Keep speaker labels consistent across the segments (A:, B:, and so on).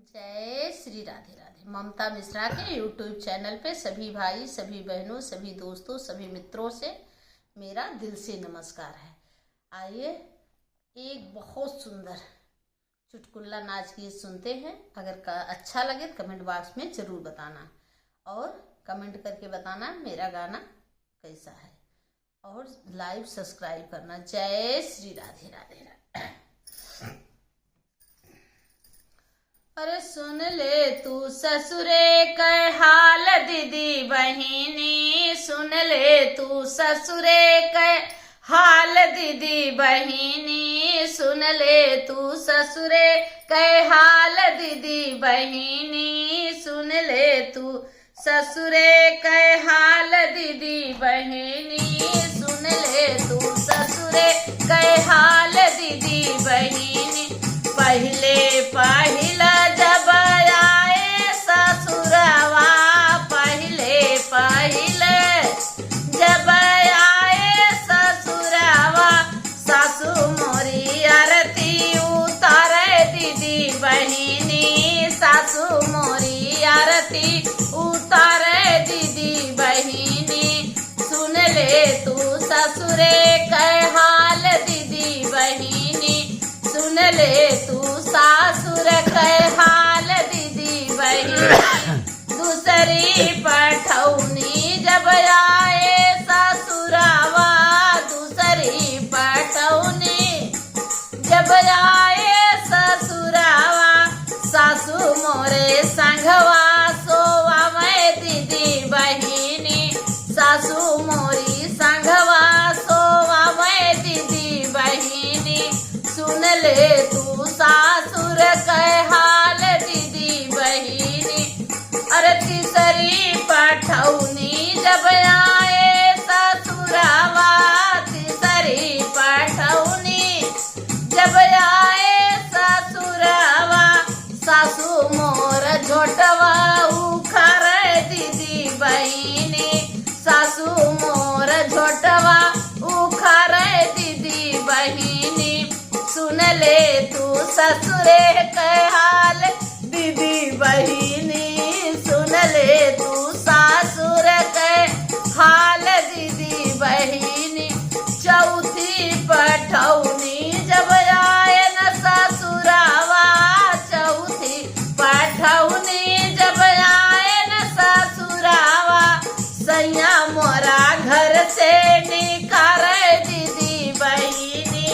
A: जय श्री राधे राधे। ममता मिश्रा के YouTube channel पे सभी भाई, सभी बहनों, सभी दोस्तों, सभी मित्रों से मेरा दिल से नमस्कार है। आइए एक बहुत सुंदर चुटकुला नाच गीत सुनते हैं। अगर अच्छा लगे तो कमेंट बॉक्स में ज़रूर बताना और कमेंट करके बताना मेरा गाना कैसा है और लाइव सब्सक्राइब करना। जय श्री राधे राधे राधे। अरे सुन ले तू ससुरे के हाल दीदी बहिनी, सुन ले तू ससुरे के हाल दीदी बहिनी, सुन ले तू ससुरे के हाल दीदी बहिनी, सुन ले तू ससुरे के हाल दीदी बहिनी, सुन ले तू ससुरे के हाल दीदी बहिनी। पहले पहला जब आए ससुरवा, पहले पहले जब आए ससुरवा, सासू मोरी आरती उतारे दीदी बहिनी, सासू मोरी आरती उतारे दीदी बहिनी। सुन ले तू ससुरे के हाल दीदी बहिनी, सुन ले तू सासुर के हाल दीदी बहिनी। दूसरी पठौनी जब आए ससुरावा, दूसरी पठौनी जब आए ससुरावा, सासू मोरे संघवा सोवा मैं दीदी बहिनी, सासू मोरी संघवा सोवा मैं दीदी बहिनी। सुन ले तू सासुर के हाल दीदी बहिनी। अरे तीसरी पठौनी जब आए ससुरावा, तीसरी पठौनी जब आए ससुरावा, सासू मोर झोटवा उखारे दीदी बहिनी, सासू मोर झोटवा उखारे दीदी बहिनी। सुन ले तू ससुरे के हाल दीदी बहिनी, सुन ले तू सासुर के हाल दीदी बहिनी। चौथी पठौनी जब आए न ससुरावा, चौथी पठौनी जब आए न ससुरावा, सैया मोरा घर से निकारे दीदी बहिनी,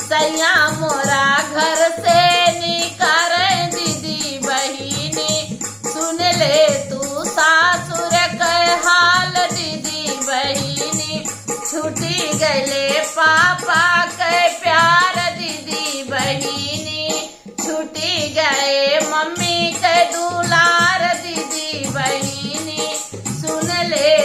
A: सैया मोरा घर से निकारे दीदी बहिनी। सुन ले तू सासुर के हाल दीदी बहिनी। छूटी गले पापा के प्यार दीदी बहिनी, छूटी गए मम्मी के दुलार दीदी बहिनी। सुन ले